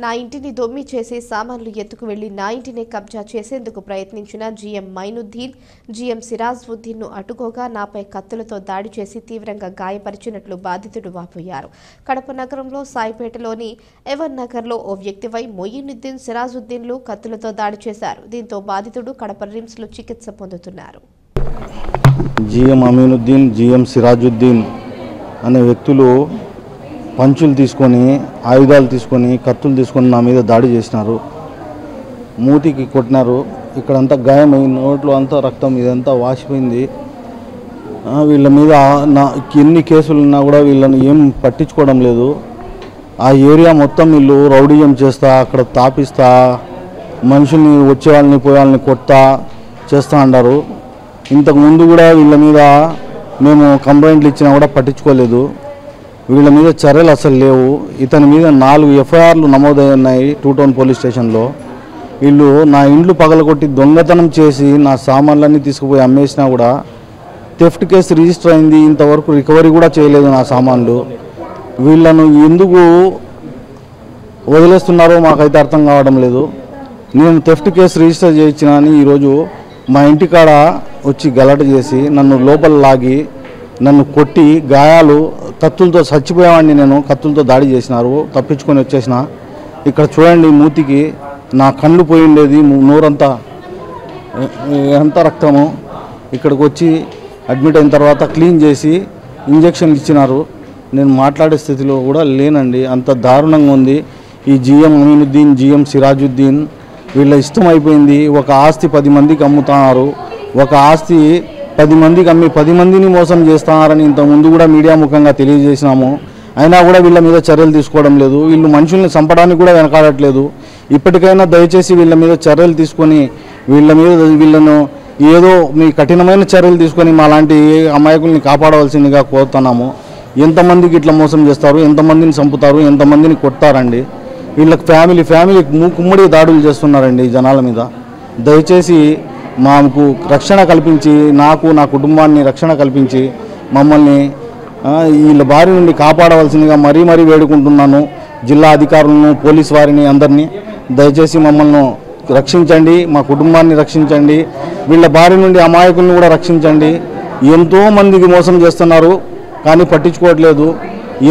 నా ఇంటిని దొమ్మి చేసి సామాన్లు ఎత్తుకు వెళ్లి నా ఇంటిని కబ్జా చేసేందుకు ప్రయత్నించిన జీఎం మైనుద్దీన్, జీఎం సిరాజుద్దీన్ను అడ్డుకోగా నాపై కత్తులతో దాడి చేసి తీవ్రంగా గాయపరిచినట్లు బాధితుడు వాపోయారు. కడప నగరంలో సాయిపేటలోని ఎవర్ నగర్లో ఓ వ్యక్తిపై మొయినుద్దీన్, సిరాజుద్దీన్లు కత్తులతో దాడి చేశారు. దీంతో బాధితుడు కడప రిమ్స్లో చికిత్స పొందుతున్నారు. జీఎం అమీనుద్దీన్, జీఎం సిరాజుద్దీన్ అనే వ్యక్తులు పంచులు తీసుకొని, ఆయుధాలు తీసుకొని, కత్తులు తీసుకొని నా మీద దాడి చేసినారు. మూతికి కొట్టినారు. ఇక్కడంతా గాయమైంది, నోట్లో అంతా రక్తం, ఇదంతా వాసిపోయింది. వీళ్ళ మీద ఎన్ని కేసులు ఉన్నా కూడా వీళ్ళని ఏం పట్టించుకోవడం లేదు. ఆ ఏరియా మొత్తం వీళ్ళు రౌడీజం చేస్తా, అక్కడ తాపిస్తా, మనుషుల్ని వచ్చే వాళ్ళని పోయే వాళ్ళని కొడతా చేస్తూ అన్నారు. ఇంతకుముందు కూడా వీళ్ళ మీద మేము కంప్లైంట్లు ఇచ్చినా కూడా పట్టించుకోలేదు. వీళ్ళ మీద చర్యలు అసలు లేవు. ఇతని మీద 4 ఎఫ్ఐఆర్లు నమోదయ్యాయి 2 టౌన్ పోలీస్ స్టేషన్లో. వీళ్ళు నా ఇండ్లు పగలగొట్టి దొంగతనం చేసి నా సామాన్లన్నీ తీసుకుపోయి అమ్మేసినా కూడా థెఫ్ట్ కేసు రిజిస్టర్ అయింది. ఇంతవరకు రికవరీ కూడా చేయలేదు నా సామాన్లు. వీళ్ళను ఎందుకు వదిలేస్తున్నారో మాకైతే అర్థం కావడం లేదు. నేను థెఫ్ట్ కేసు రిజిస్టర్ చేయించినా అని ఈరోజు మా ఇంటికాడ వచ్చి గలాట చేసి నన్ను లోపల లాగి నన్ను కొట్టి గాయాలు, కత్తులతో చచ్చిపోయేవాడిని నేను, కత్తులతో దాడి చేసినారు. తప్పించుకొని వచ్చేసిన. ఇక్కడ చూడండి, మూతికి నా కళ్ళు పోయి ఉండేది, నోరంతా ఎంత రక్తము. ఇక్కడికి వచ్చి అడ్మిట్ అయిన తర్వాత క్లీన్ చేసి ఇంజక్షన్లు ఇచ్చినారు. నేను మాట్లాడే స్థితిలో కూడా లేనండి, అంత దారుణంగా ఉంది. ఈ జీఎం అమీనుద్దీన్, జీఎం సిరాజుద్దీన్ వీళ్ళ ఇష్టం అయిపోయింది. ఒక ఆస్తి 10 మందికి అమ్ముతున్నారు. ఒక ఆస్తి 10 మందికి అమ్మి 10 మందిని మోసం చేస్తున్నారని ఇంతకుముందు కూడా మీడియా ముఖంగా తెలియజేసినాము. అయినా కూడా వీళ్ళ మీద చర్యలు తీసుకోవడం లేదు. వీళ్ళు మనుషుల్ని చంపడానికి కూడా వెనకాడట్లేదు. ఇప్పటికైనా దయచేసి వీళ్ళ మీద చర్యలు తీసుకొని వీళ్ళను ఏదో మీ కఠినమైన చర్యలు తీసుకొని మా లాంటి అమాయకుల్ని కాపాడవలసిందిగా కోరుతున్నాము. ఎంతమందికి ఇట్లా మోసం చేస్తారు, ఎంతమందిని చంపుతారు, ఎంతమందిని కొడతారండి. వీళ్ళకి ఫ్యామిలీ కుమ్మడి దాడులు చేస్తున్నారండి జనాల మీద. దయచేసి మాకు రక్షణ కల్పించి, నాకు నా కుటుంబాన్ని రక్షణ కల్పించి మమ్మల్ని వీళ్ళ బారి నుండి కాపాడవలసిందిగా మరీ వేడుకుంటున్నాను. జిల్లా అధికారులను, పోలీస్ వారిని, అందరినీ దయచేసి మమ్మల్ని రక్షించండి, మా కుటుంబాన్ని రక్షించండి, వీళ్ళ బారి నుండి అమాయకులను కూడా రక్షించండి. ఎంతోమందికి మోసం చేస్తున్నారు కానీ పట్టించుకోవట్లేదు.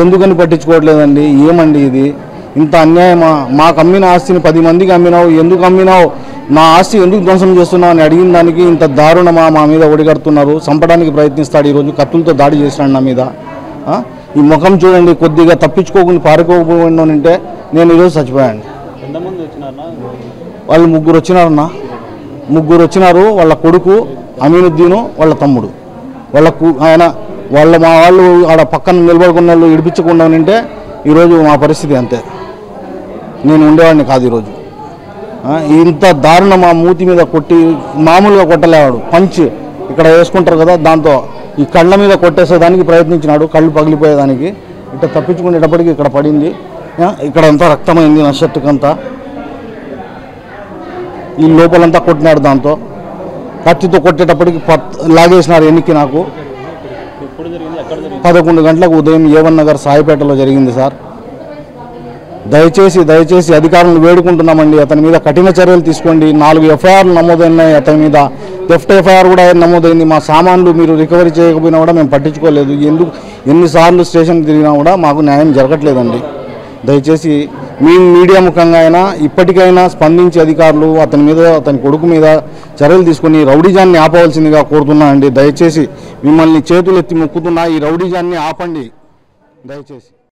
ఎందుకని పట్టించుకోవట్లేదండి? ఏమండి ఇది? ఇంత అన్యాయమా? మాకు అమ్మిన ఆస్తిని 10 మందికి అమ్మినావు, ఎందుకు అమ్మినావు? నా ఆస్తి ఎందుకు ధ్వంసం చేస్తున్నావు అని అడిగిన దానికి ఇంత దారుణమా? మా మీద ఒడిగడుతున్నారు. చంపడానికి ప్రయత్నిస్తాడు. ఈరోజు కత్తులతో దాడి చేసినాడు నా మీద. ఈ ముఖం చూడండి, కొద్దిగా తప్పించుకోకుండా పారిపోకుండా ఉంటే నేను ఈరోజు చచ్చిపోయాను. వాళ్ళు 3 వచ్చినారన్నా. 3 వచ్చినారు. వాళ్ళ కొడుకు అమీనుద్దీను, వాళ్ళ తమ్ముడు, మా వాళ్ళు ఆడ పక్కన నిలబడుకున్న వాళ్ళు ఇడిపించకుండా ఉంటే ఈరోజు మా పరిస్థితి అంతే. నేను ఉండేవాడిని కాదు ఈరోజు. ఇంత దారుణ మా మూతి మీద కొట్టి, మామూలుగా కొట్టలేవాడు, పంచ్ ఇక్కడ వేసుకుంటారు కదా, దాంతో ఈ కళ్ళ మీద కొట్టేసేదానికి ప్రయత్నించినాడు. కళ్ళు పగిలిపోయేదానికి ఇట్లా తప్పించుకునేటప్పటికి ఇక్కడ పడింది. ఇక్కడ అంతా రక్తమైంది, నా షర్టుకంతా. ఈ లోపలంతా కొట్టినాడు. దాంతో కత్తితో కొట్టేటప్పటికి లాగేసినారు ఎన్నికి. నాకు 11 గంటలకు ఉదయం ఏవన్ నగర్ సాయిపేటలో జరిగింది సార్. దయచేసి అధికారులను వేడుకుంటున్నామండి, అతని మీద కఠిన చర్యలు తీసుకోండి. 4 ఎఫ్ఐఆర్లు నమోదైనాయి అతని మీద. థెఫ్ట్ ఎఫ్ఐఆర్ కూడా నమోదైంది. మా సామాన్లు మీరు రికవరీ చేయకపోయినా కూడా మేము పట్టించుకోలేదు. ఎన్నిసార్లు స్టేషన్కి తిరిగినా కూడా మాకు న్యాయం జరగట్లేదండి. దయచేసి మీ మీడియా ముఖంగా అయినా ఇప్పటికైనా స్పందించి అధికారులు అతని కొడుకు మీద చర్యలు తీసుకొని రౌడీజాన్ని ఆపవలసిందిగా కోరుతున్నానండి. దయచేసి మిమ్మల్ని చేతులెత్తి మొక్కుతున్నా, ఈ రౌడీజాన్ని ఆపండి దయచేసి.